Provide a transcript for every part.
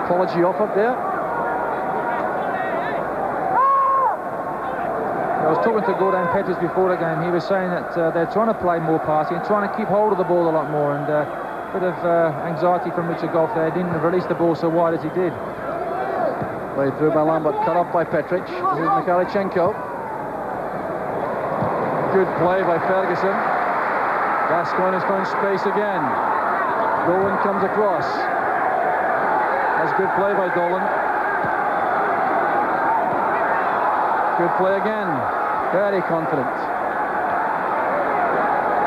apology offered there. I was talking to Gordon Pettis before the game. He was saying that they're trying to play more passing and trying to keep hold of the ball a lot more, and a bit of anxiety from Richard Goff there. Didn't release the ball so wide as he did. Played through by Lambert, cut off by Petric. This is Mikhalichenko. Good play by Ferguson. Gascoigne has found space again. Dolan comes across. That's good play by Dolan. Good play again. Very confident.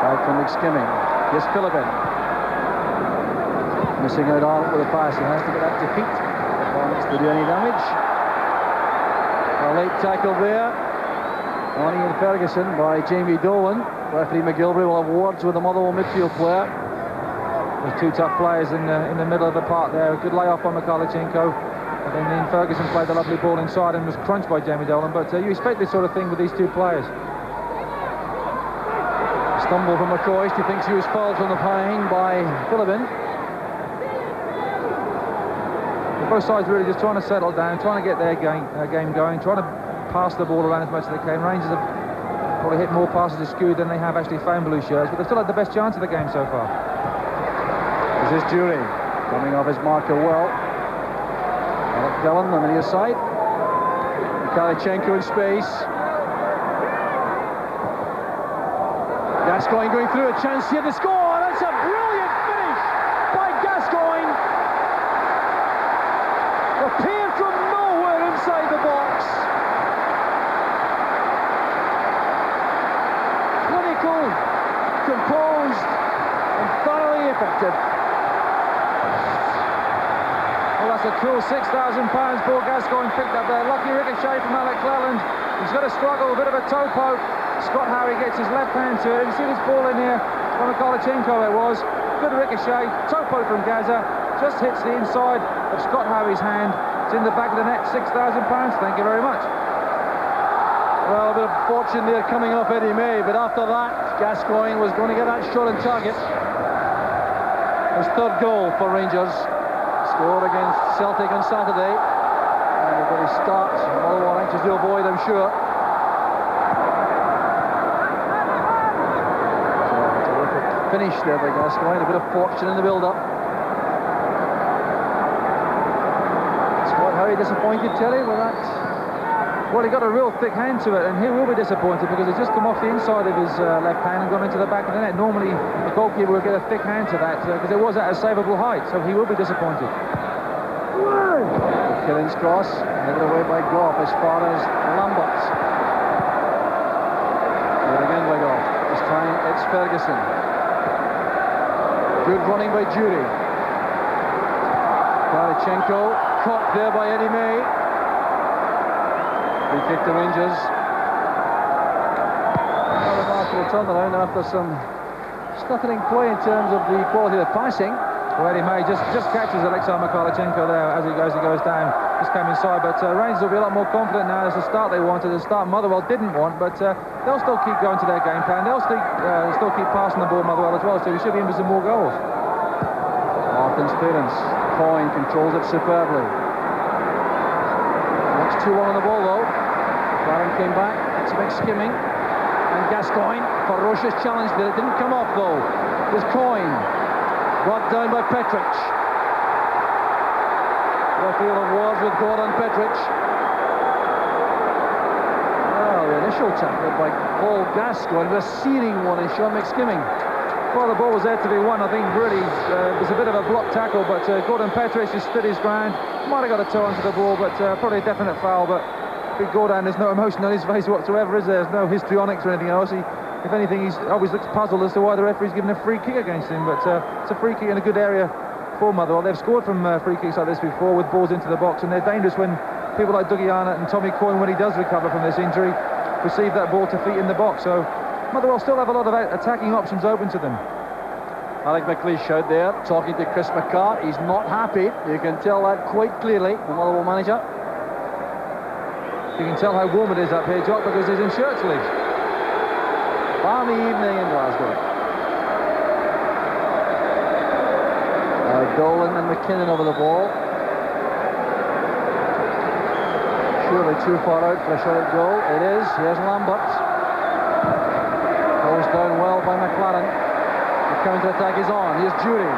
Out from McSkimming. Here's Philippin. Missing out on it with a pass. He has to get up to feet. Wants to do any damage. A late tackle there on Ian Ferguson by Jamie Dolan. Referee McGilvery will have words with the Motherwell midfield player. There's two tough players in the middle of the park there. A good layoff by Mikhalichenko. And then Ian Ferguson played the lovely ball inside and was crunched by Jamie Dolan. But you expect this sort of thing with these two players. Stumble from McCoy. He thinks he was fouled from the pine by Philippin. Both sides really just trying to settle down, trying to get their game going, trying to pass the ball around as much as they can. Rangers have probably hit more passes askew than they have actually found blue shirts, but they've still had the best chance of the game so far. This is Jury coming off his marker well. Alec Dillon on the near side. Mikhalichenko in space. Gascoigne going through, a chance here to score. That's a brilliant finish by Gascoigne. Appeared from nowhere inside the box. Clinical, composed, and thoroughly effective. Well, that's a cool £6,000 ball Gascoigne picked up there. Lucky ricochet from Alec Cleland. He's got to struggle, a bit of a toe poke. Scott Harry gets his left hand to it. You see this ball in here from Mikhalichenko it was. Good ricochet, toe poke from Gaza. Just hits the inside of Scott Harry's hand. It's in the back of the net, £6,000. Thank you very much. Well, a bit of fortune there coming off Eddie May, but after that, Gascoigne was going to get that shot on target. His third goal for Rangers. Scored against Celtic on Saturday. And a very start. Motherwell anxious to avoid, I'm sure. So, terrific finish there by Gascoigne. A bit of fortune in the build-up. Very disappointed, Terry, with that. Well, he got a real thick hand to it, and he will be disappointed because it's just come off the inside of his left hand and gone into the back of the net. Normally, the goalkeeper would get a thick hand to that because it was at a savable height, so he will be disappointed. Killing's cross, headed away by Goff as far as Lambert. Here again by Goff. This time it's Ferguson. Good running by Jury. Mikhalichenko. Caught there by Eddie May. Free kick to Rangers. A remarkable turnaround after some stuttering play in terms of the quality of the passing. Well, Eddie May just catches Alexei Mikhalichenko there as he goes down. Just came inside, but Rangers will be a lot more confident now. It's the start they wanted, the start Motherwell didn't want, but they'll still keep going to their game plan. They'll still keep passing the ball, Motherwell, as well, so we should be in for some more goals. Martin's clearance. Coyne controls it superbly. Next 2-1 on the ball though. Barron came back. It's McSkimming and Gascoigne. Ferocious challenge there. It didn't come off though. There's Coyne. Brought down by Petric. Referee of words with Gordon Petric. Well, the initial tackle by Paul Gascoigne, a searing one in Sean McSkimming. Well, the ball was there to be won. I think really it was a bit of a block tackle, but Gordon Petric just stood his ground. Might have got a toe onto the ball, but probably a definite foul. But big Gordon, there's no emotion on his face whatsoever, is there? There's no histrionics or anything else. If anything, he always looks puzzled as to why the referee's given a free kick against him. But it's a free kick in a good area for Motherwell. They've scored from free kicks like this before with balls into the box, and they're dangerous when people like Dougie Arnott and Tommy Coyne, when he does recover from this injury, receive that ball to feet in the box. So Motherwell still have a lot of attacking options open to them. Alec McLeish out there talking to Chris McCart. He's not happy. You can tell that quite clearly, the Motherwell manager. You can tell how warm it is up here, Jock, because he's in shirt sleeves. Balmy evening in Glasgow. Dolan and McKinnon over the ball. surely too far out for a shot at goal. It is. Here's Lambert. Goes down well by McLaren. The counter-attack is on. Here's Jury.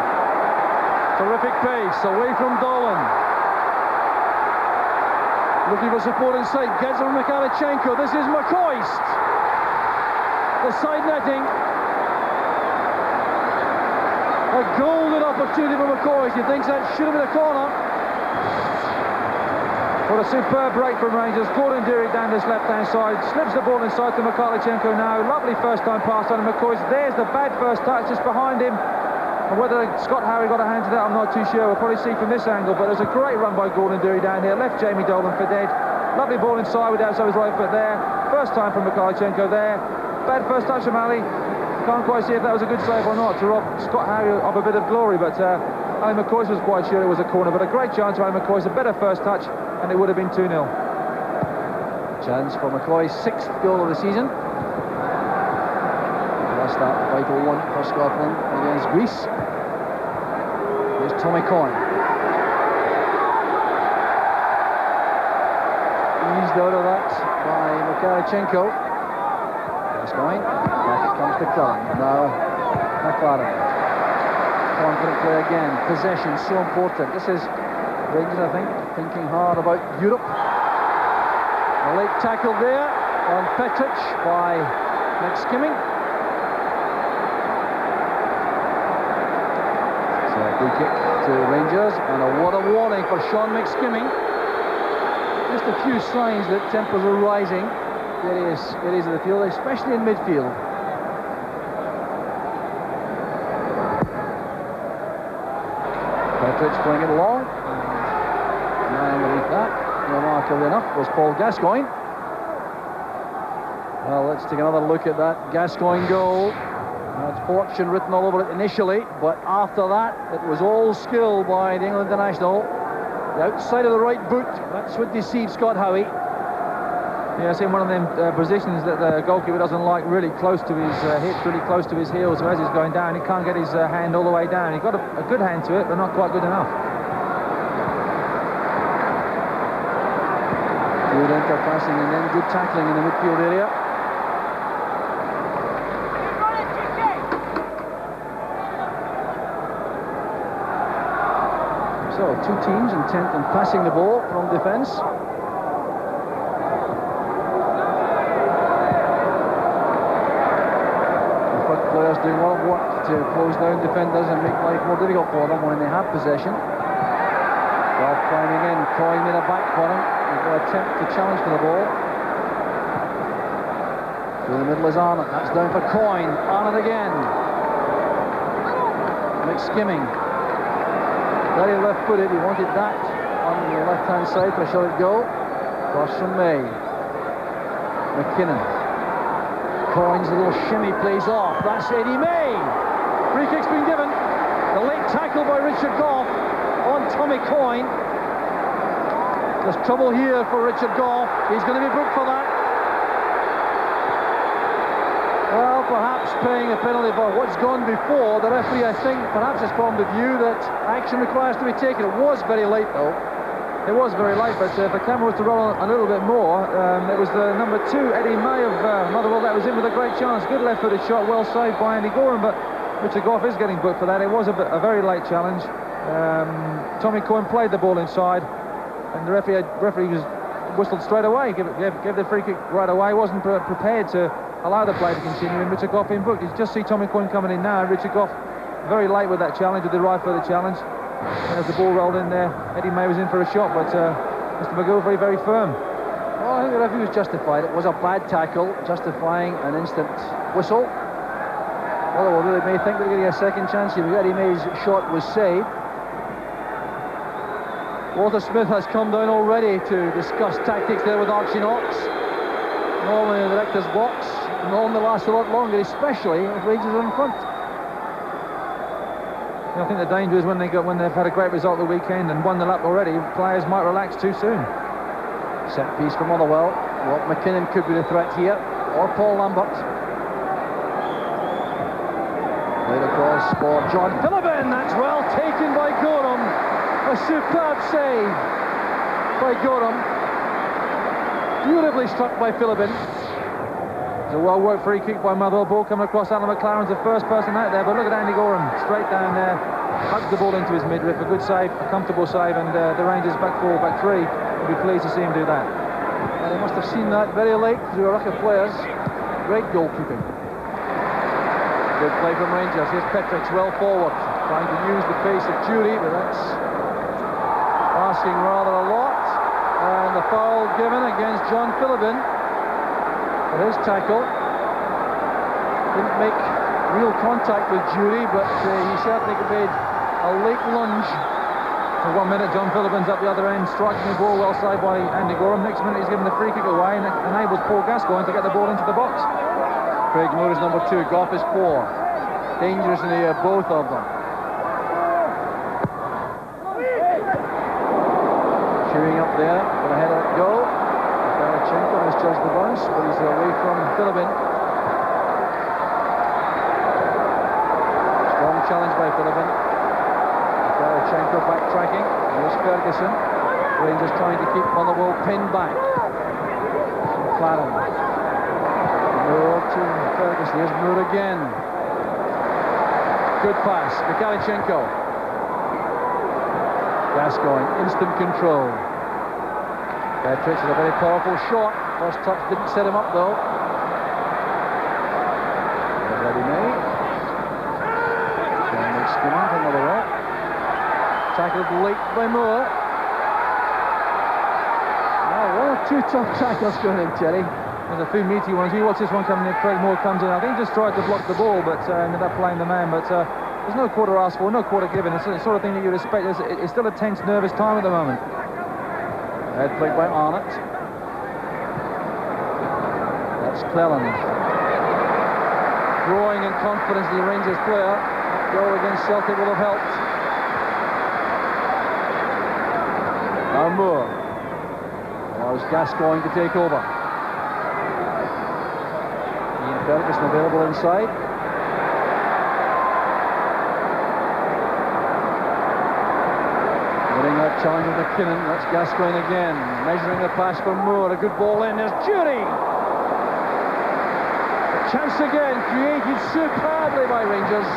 Terrific pace. Away from Dolan. Looking for support inside. Gets it from Mikhailchenko. This is McCoist. The side netting. A golden opportunity for McCoist. He thinks that should have been a corner. What a superb break from Rangers. Gordon Dury down this left-hand side. Slips the ball inside to Mikhailchenko now. Lovely first-time pass on McCoist. There's the bad first touch just behind him. And whether Scott Harry got a hand to that, I'm not too sure. We'll probably see from this angle. But there's a great run by Gordon Dury down here. Left Jamie Dolan for dead. Lovely ball inside with outside his right foot there. First time from Mikhailchenko there. Bad first touch from Ali. Can't quite see if that was a good save or not to rob Scott Harry of a bit of glory. But Ali McCoist was quite sure it was a corner. But a great chance for Ali McCoist. A better first touch. And it would have been 2-0. Chance for McCoy's 6th goal of the season. That's that vital one for Scotland against Greece. Here's Tommy Coyne. Eased out of that by Mikhailchenko. That's going. Back comes to Cullen. Now McLaren. Confident play again. Possession so important. This is Rangers, I think, thinking hard about Europe. A late tackle there on Petric by McSkimming. So a free kick to Rangers, and what a warning for Sean McSkimming. Just a few signs that tempers are rising. Areas of the field, especially in midfield. Petric playing it along. Underneath that, remarkably enough, was Paul Gascoigne. Well, let's take another look at that Gascoigne goal. Had fortune written all over it initially, but after that, it was all skill by the England international. The outside of the right boot, that's what deceived Scott Howie. Yeah, it's in one of them positions that the goalkeeper doesn't like, really close to his hips, really close to his heels. So as he's going down, he can't get his hand all the way down. He got a good hand to it, but not quite good enough. Good interpassing and then good tackling in the midfield area. So, two teams intent on passing the ball from defence. The front players doing a lot of work to close down defenders and make life more difficult for them when they have possession. Well, climbing in, Coyne made a back for him. Attempt to challenge for the ball. Through the middle is Arnott. That's down for Coyne. Arnott again. McSkimming. Very left-footed. He wanted that on the left-hand side for a shot at goal. Cross from May. McKinnon. Coyne's little shimmy plays off. That's Eddie May. Free kick's been given. The late tackle by Richard Gough on Tommy Coyne. There's trouble here for Richard Gough. He's going to be booked for that. Well, perhaps paying a penalty for what's gone before. The referee, I think, perhaps has formed the view that action requires to be taken. It was very late, though. It was very late, but if the camera was to roll a little bit more, it was the number 2, Eddie May of Motherwell, that was in with a great chance. Good left-footed shot, well saved by Andy Gorham, but Richard Gough is getting booked for that. It was a very late challenge. Tommy Coyne played the ball inside. And the referee was whistled straight away, gave the free kick right away. Wasn't prepared to allow the play to continue, and Richard Gough being booked. You just see Tommy Coyne coming in now. Richard Gough very late with that challenge, with the right footed challenge. And as the ball rolled in there, Eddie May was in for a shot, but Mr. McGilvery very firm. Well, I think the referee was justified. It was a bad tackle, justifying an instant whistle. Although they may think they're getting a second chance here. Eddie May's shot was saved. Walter Smith has come down already to discuss tactics there with Archie Knox. Normally in the director's box, normally lasts a lot longer, especially if Rangers are in front. I think the danger is when they've had a great result the weekend and won the lap already, players might relax too soon. Set piece for Motherwell. Rob McKinnon could be the threat here, or Paul Lambert. Played across for John Philibin. That's well taken by Gorham. A superb save by Gorham. Beautifully struck by Philippin. It's a well-worked free kick by Motherwell. Ball coming across. Alan McLaren's the first person out there, but look at Andy Gorham, straight down there, hugs the ball into his midriff. A good save, a comfortable save, and the Rangers back four, back three will be pleased to see him do that. Well, they must have seen that very late through a ruck of players. Great goalkeeping. Good play from Rangers. Here's Petric well forward, trying to use the pace of Jury, but that's asking rather a lot. And the foul given against John Philippin for his tackle. Didn't make real contact with Jury, but he certainly made a late lunge. For 1 minute, John Philippin's up the other end, striking the ball well saved by Andy Gorham. Next minute, he's given the free kick away and enables Paul Gascoigne to get the ball into the box. Craig Moore is number 2, Goff is 4. Dangerous in the air, both of them. Chewing up there, gonna head it go. Karachenko misjudged the bounce, but he's away from Philippin. Strong challenge by Philippin. Karachenko backtracking. Here's Ferguson. Rangers trying to keep Motherwell pinned back. McLaren. Moore to Ferguson. Here's Moore again. Good pass. Karachenko. Gascoigne, instant control. Petric is a very powerful shot. First touch didn't set him up though. Ready made. Dominic Skinner from Motherwell. Tackled late by Moore. Now, one or two tough tackles going in, Terry. There's a few meaty ones. You watch this one coming in. Craig Moore comes in. I think he just tried to block the ball, but ended up playing the man. But there's no quarter asked for, no quarter given. It's the sort of thing that you'd expect. It's still a tense, nervous time at the moment. Head flick by Arnott. That's Cleland. Growing in confidence, the Rangers player. Goal against Celtic will have helped. Now Moore allows Gascoigne to take over. Ian Ferguson available inside. Winning that challenge with McKinnon. That's Gascoigne again. Measuring the pass from Moore. A good ball in. There's Jury. A chance again created superbly by Rangers.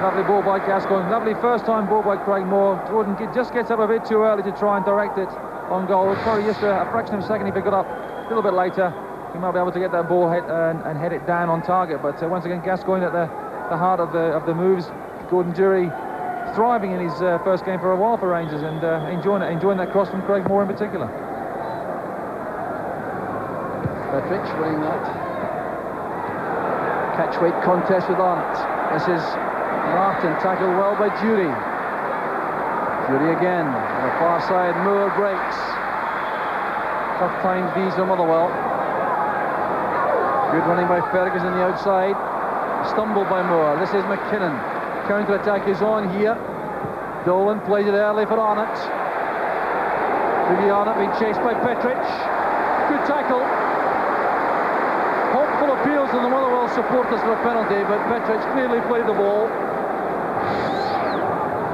Lovely ball by Gascoigne. Lovely first time ball by Craig Moore. Jordan just gets up a bit too early to try and direct it on goal. Probably just a fraction of a second if he got up a little bit later, he might be able to get that ball hit and head it down on target. But once again, Gascoigne at the heart of the moves. Gordon Jury thriving in his first game for a while for Rangers, and enjoying that cross from Craig Moore in particular. Petric winning that catch-weight contest with Arnott. This is Martin, tackled well by Jury. Jury again on the far side. Moore breaks. Tough times these for Motherwell. Good running by Ferguson on the outside. Stumble by Moore. This is McKinnon. Counter-attack is on here. Dolan plays it early for Arnott. Arnott being chased by Petric. Good tackle. Hopeful appeals from the Motherwell supporters for a penalty, but Petric clearly played the ball.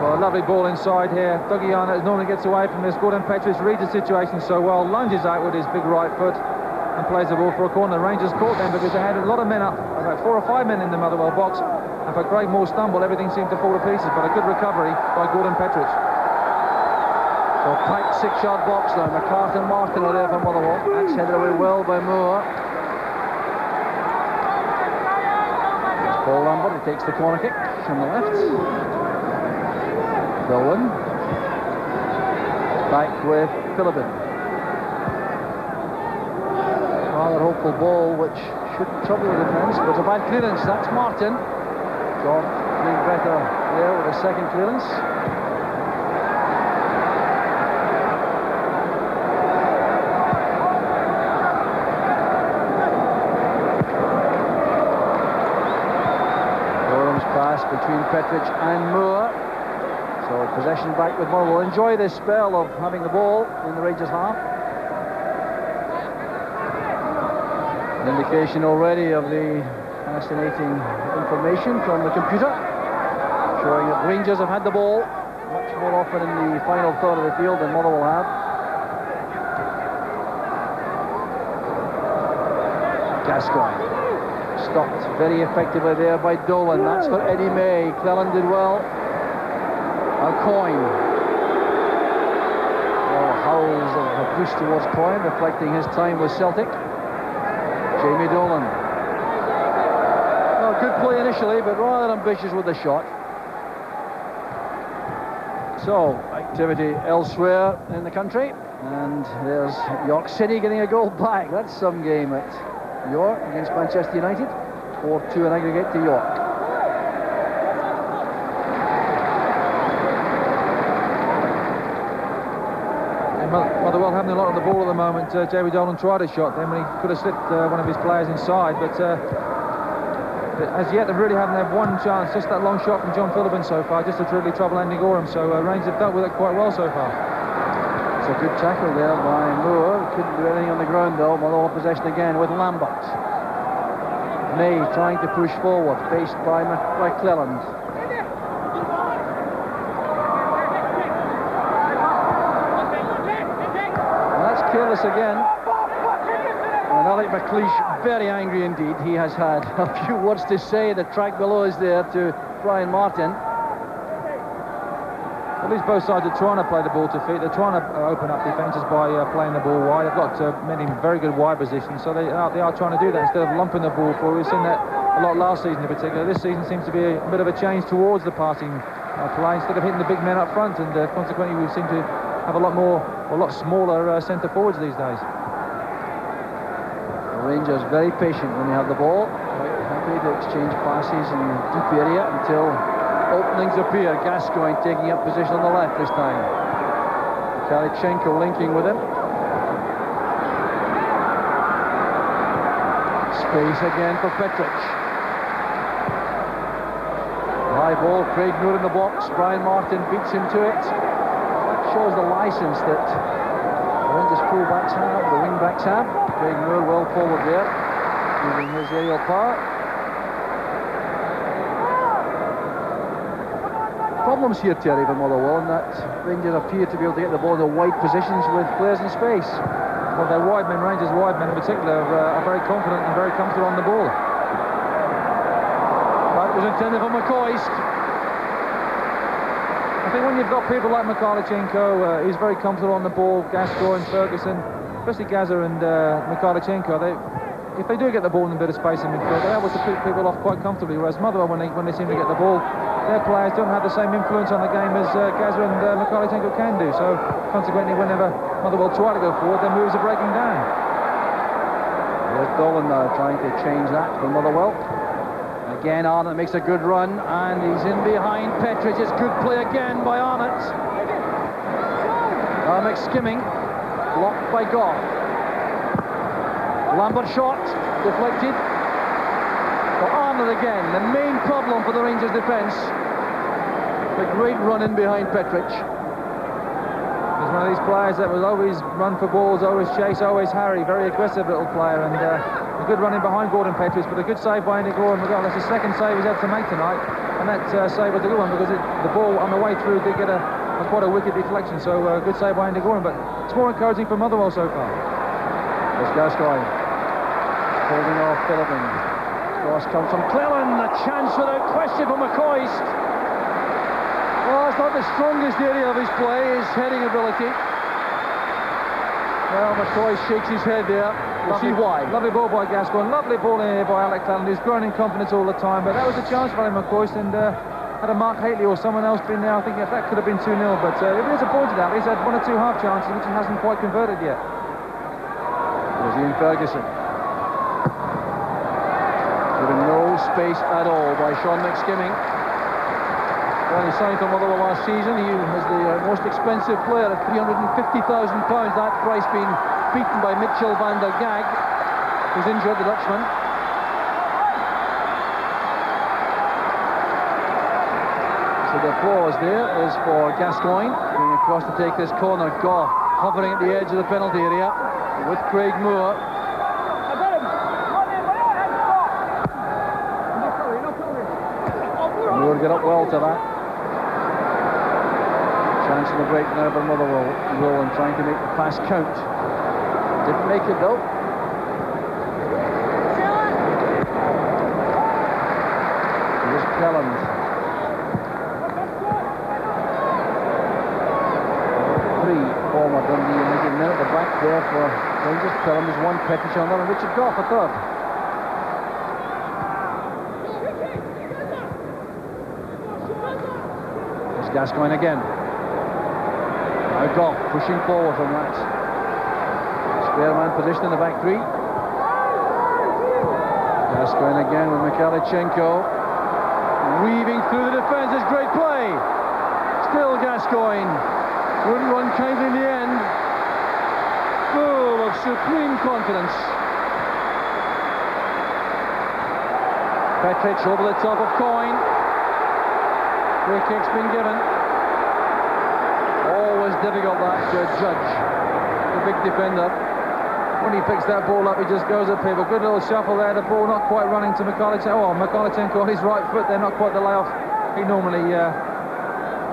Well, a lovely ball inside here. Dougie Arnott normally gets away from this. Gordon Petric reads the situation so well, lunges out with his big right foot and plays the ball for a corner. The Rangers caught them because they had a lot of men up, about 4 or 5 men in the Motherwell box, and for Craig Moore's stumble, everything seemed to fall to pieces, but a good recovery by Gordon Petric. So packed 6-yard box now. McCarthy and Martin are there for Motherwell. That's headed away well by Moore. There's Paul Lambert, he takes the corner kick from the left. Dolan. Back with Philippin. Rather hopeful ball, which shouldn't trouble the defence, but it's a bad clearance. That's Martin. John doing better there with a second clearance. Gorham's pass between Petric and Moore. So possession back with Motherwell. Enjoy this spell of having the ball in the Rangers half. An indication already of the fascinating information from the computer, showing that Rangers have had the ball much more often in the final third of the field than Motherwell have. Gascoigne. Stopped very effectively there by Dolan. That's for Eddie May. Cleland did well. Coyne. Howls of abuse towards Coyne, reflecting his time with Celtic. Jamie Dolan. Well, good play initially, but rather ambitious with the shot. So, activity elsewhere in the country. And there's York City getting a goal back. That's some game at York against Manchester United. 4-2 in aggregate to York. Motherwell having a lot on the ball at the moment. Jamie Dolan tried a shot then when he could have slipped one of his players inside, but as yet they really haven't had one chance. Just that long shot from John Phillippen so far, just to really trouble Andy Gorham. So Rangers have dealt with it quite well so far. It's a good tackle there by Moore. Couldn't do anything on the ground though. Motherwell possession again with Lambert. May trying to push forward, faced by Cleland. Careless again, and Alec McLeish very angry indeed. He has had a few words to say. The track below is there to Brian Martin. At least both sides are trying to play the ball to feet. They're trying to open up defences by playing the ball wide. They've got many very good wide positions, so they are trying to do that instead of lumping the ball forward. We've seen that a lot last season in particular. This season seems to be a bit of a change towards the passing play instead of hitting the big men up front, and consequently we seem to have a lot smaller centre forwards these days. The Rangers very patient when they have the ball, quite happy to exchange passes in the deep area until openings appear. Gascoigne taking up position on the left this time. Kalichenko linking with him. Space again for Petric. High ball, Craig Moore in the box. Brian Martin beats him to it. Shows the license that the Rangers full-backs have, the wing-backs have. Craig Moore well forward there, using his aerial power. Problems here, Terry, for Motherwell, in that Rangers appear to be able to get the ball in the wide positions with players in space. Well, their wide men, Rangers wide men in particular, are very confident and very comfortable on the ball. That was intended for McCoist. I think when you've got people like Mykhalichenko, he's very comfortable on the ball, Gascoigne, Ferguson, especially Gaza and Mykhalichenko, if they do get the ball in a bit of space in midfield, they're able to pick people off quite comfortably, whereas Motherwell, when they seem to get the ball, their players don't have the same influence on the game as Gaza and Mykhalichenko can do, so consequently whenever Motherwell try to go forward, their moves are breaking down. There's Dolan now trying to change that for Motherwell. Again, Arnott makes a good run, and he's in behind Petric. It's good play again by Arnott. Arnott skimming, blocked by Goff. Lambert shot, deflected. For Arnott again, the main problem for the Rangers defence. A great run in behind Petric. He's one of these players that will always run for balls, always chase, always harry. Very aggressive little player, and a good run in behind Gordon Petric, but a good save by Andy Gorham. That's the second save he's had to make tonight, and that save was a good one because the ball on the way through did get quite a wicked deflection, so good save by Andy Gorham, but it's more encouraging for Motherwell so far. There's Gascoigne holding off Phillippen. Cross comes from Cleland, a chance without question for McCoist. Well, it's not the strongest area of his play, his heading ability. Well, McCoist shakes his head there. We'll see why. Lovely ball by Gascoigne, lovely ball in here by Alec Cleland, who's growing in confidence all the time, but that was a chance for him, McCoist, and had a Mark Haitley or someone else been there, I think that could have been 2-0, but it is disappointed out. He's had one or two half chances which he hasn't quite converted yet. There's Ian Ferguson. Given no space at all by Sean McSkimming. When he signed for Motherwell last season, he was the most expensive player at £350,000. That price being beaten by Mitchell van der Gag, who's injured, the Dutchman. So the applause there is for Gascoigne going across to take this corner. Goff hovering at the edge of the penalty area with Craig Moore. Moore get up well to that. Chance in the break now for Motherwell. Rowan trying to make the pass count. Didn't make it though. Cleland. Three former Dundee United men at the back there for Rangers. Cleland is one, Petric on and Richard Gough a third. There's Gascoigne again. Now Gough pushing forward from that spare man position in the back three. Gascoigne again with Mikhailichenko weaving through the defence. It's great play. Still Gascoigne. Wouldn't run kindly in the end. Full of supreme confidence. Petric over the top of Coyne. Free kick's been given. Always difficult that to judge. The big defender. When he picks that ball up, he just goes up here. But good little shuffle there. The ball not quite running to Mikhailichenko. Oh, Mikhailichenko on his right foot there, not quite the layoff he normally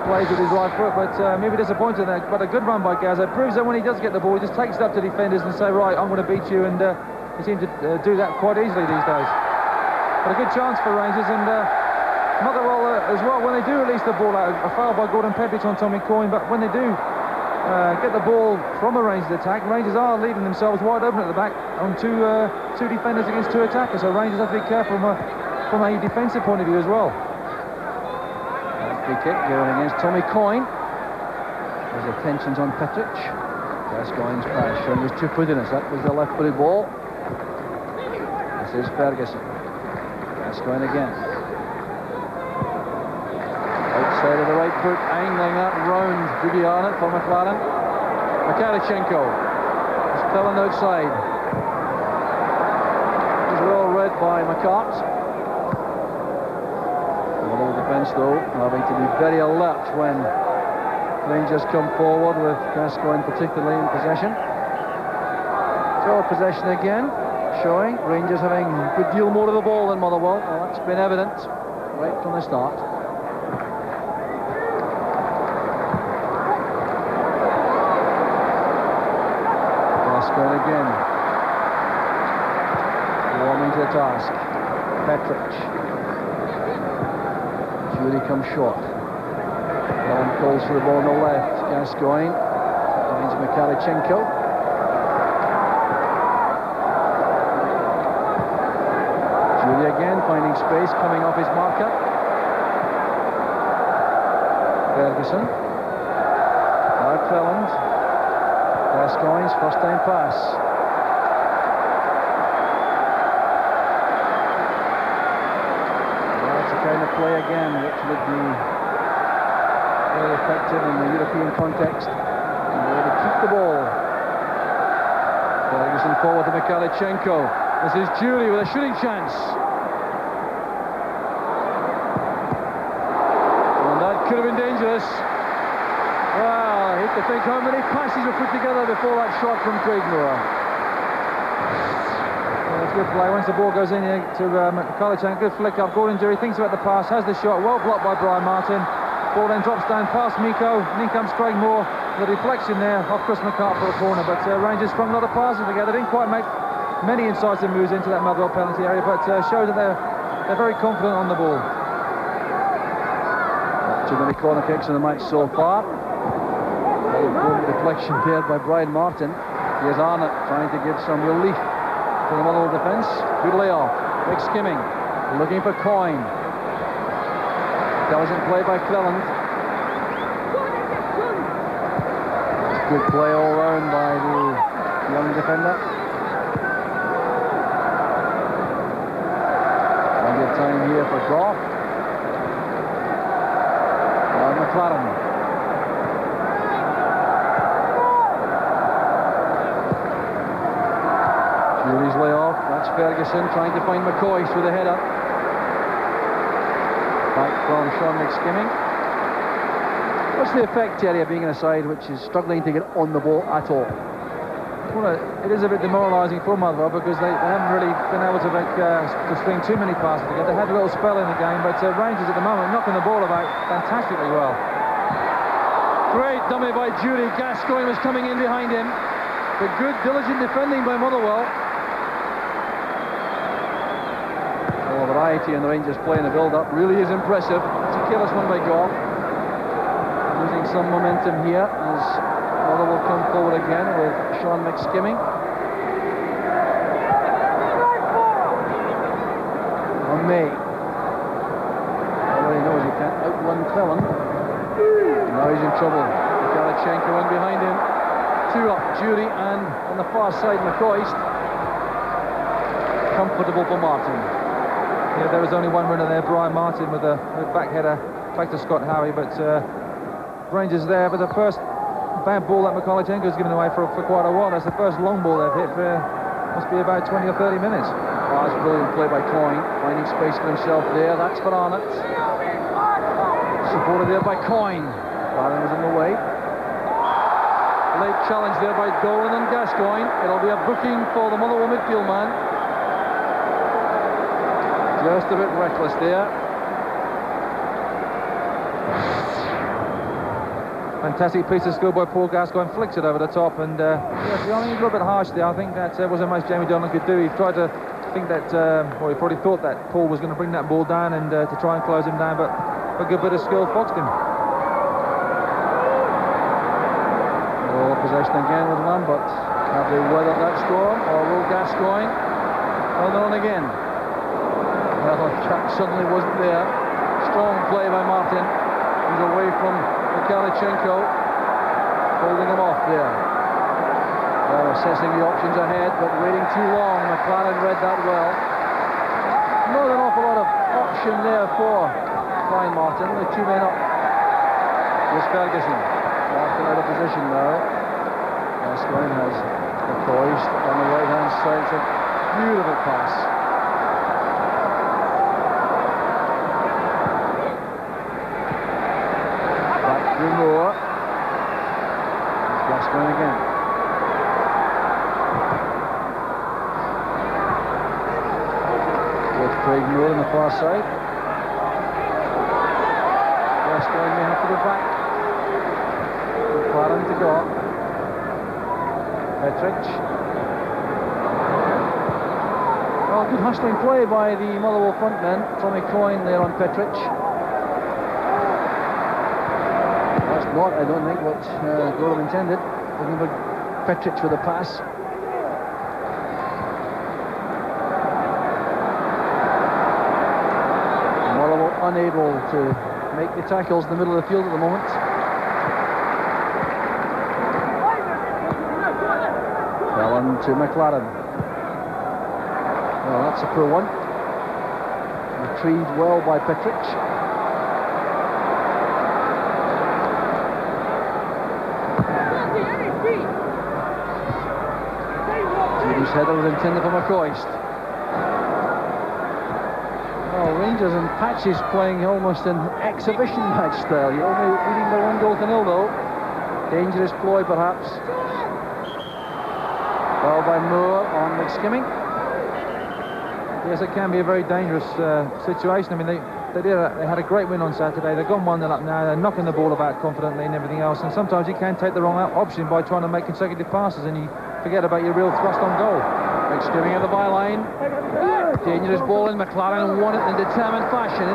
plays with his right foot, but maybe disappointed there. But a good run by Gaz. It proves that when he does get the ball, he just takes it up to defenders and say, right, I'm going to beat you, and he seems to do that quite easily these days. But a good chance for Rangers, and Motherwell as well, when they do release the ball out, a foul by Gordon Petric on Tommy Coyne, but when they do get the ball from a Rangers attack, Rangers are leaving themselves wide open at the back on two defenders against two attackers, so Rangers have to be careful from a defensive point of view as well. Free kick going against Tommy Coyne. There's the tensions on Petric. Gascoigne's pass showing his two-footedness. That was the left-footed ball. This is Ferguson. Gascoigne again. Outside of the right foot, angling that round. Boogie on it for McLaren. Mikhailichenko. He's Cleland outside. He's well read by McCart. Defence though having to be very alert when Rangers come forward, with Gascoigne particularly in possession. So possession again, showing Rangers having a good deal more of the ball than Motherwell. Well, that's been evident right from the start. Gascoigne again, warming to the task. Petric. Judy comes short. Alan calls for the ball on the left. Gascoigne finds Mikhailichenko. Judy again finding space, coming off his marker. Ferguson. Now Cleland. Gascoigne's first time pass. Kind of play again, which would be very effective in the European context. And the way to keep the ball. Ferguson forward to Mikhailichenko. This is Julie with a shooting chance. And that could have been dangerous. Well, I hate to think how many passes were put together before that shot from Craig Moore. Good play. Once the ball goes in here to Mikhailichenko, good flick up. Gordon Jury thinks about the pass, has the shot, well blocked by Brian Martin. Ball then drops down past Miko, and in comes Craig Moore. The deflection there off Chris McCart for a corner, but Rangers strung a lot of passes together. Didn't quite make many incisive moves into that Motherwell penalty area, but shows that they're very confident on the ball. Not too many corner kicks in the match so far. Deflection there by Brian Martin. Here's Arnott trying to give some relief to the Motherwell defence. Good layoff. Big skimming. Looking for Coyne. Intelligent play by Cleland. Good play all round by the young defender. Plenty of time here for Gough. McLaren. Jury's layoff. That's Ferguson trying to find McCoy through the header. Back from Sean McSkimming. What's the effect, Terry, of being in a side which is struggling to get on the ball at all? Well, it is a bit demoralising for Motherwell because they haven't really been able to string too many passes together. They had a little spell in the game, but Rangers at the moment knocking the ball about fantastically well. Great dummy by Judy. Gascoigne was coming in behind him. But good, diligent defending by Motherwell. Oh, but variety in the Rangers play in the build-up really is impressive. It's a careless one by Goff. Losing some momentum here as Motherwell will come forward again with Sean McSkimming. On May. Already knows he can't outrun Cleland. Now he's in trouble. Galichenko in behind him. Two up, Jury, and on the far side, McCoist. Comfortable for Martin. Yeah, there was only one runner there, Brian Martin, with a back header back to Scott Howie, but Rangers there. But the first bad ball that Galichenko has given away for quite a while. That's the first long ball they've hit for must be about 20 or 30 minutes. Oh, that's brilliant play by Coyne, finding space for himself there. That's for Arnott. Supported there by Coyne. Barron was in the way. Late challenge there by Dolan and Gascoigne. It'll be a booking for the Motherwell midfield man. Just a bit reckless there. Fantastic piece of skill by Paul Gascoigne, flicks it over the top, and yeah, I think he's a little bit harsh there. I think that wasn't much Jamie Dolan could do. He tried to think that, well, he probably thought that Paul was going to bring that ball down and to try and close him down, but a good bit of skill foxed him. Oh, possession again with Lambert. Have they weathered that storm, or will Gascoigne hold on again? Well, Jack suddenly wasn't there. Strong play by Martin. He's away from Galichenko, holding him off there. Well, assessing the options ahead, but waiting too long. McLaren read that well. Not an awful lot of option there for Brian Martin. The two men up. Here's Ferguson. Martin out of position now. Gascoigne has the poised on the right-hand side. It's a beautiful pass. Moore. It's Gascoigne again. With Craig Moore on the far side. Gascoigne may have to go back. McLaren to go. Petric. Well, good hustling play by the Motherwell frontmen. Tommy Coyne there on Petric. Not, I don't think, what Gorham intended. Looking for Petric with a pass. Motherwell unable to make the tackles in the middle of the field at the moment. Allen to McLaren. Well, that's a poor one. Retrieved well by Petric. His header was intended for McCoist. Oh, Rangers and patches playing almost an exhibition match style. You're only leading by 1-0 though. Dangerous ploy perhaps. Well by Moore on McSkimming. Yes, it can be a very dangerous situation. I mean, they had a great win on Saturday. They've gone 1-0 up now. They're knocking the ball about confidently and everything else. And sometimes you can take the wrong option by trying to make consecutive passes, and you forget about your real thrust on goal. McSkimming at the byline. Dangerous ball in. McLaren won it in determined fashion.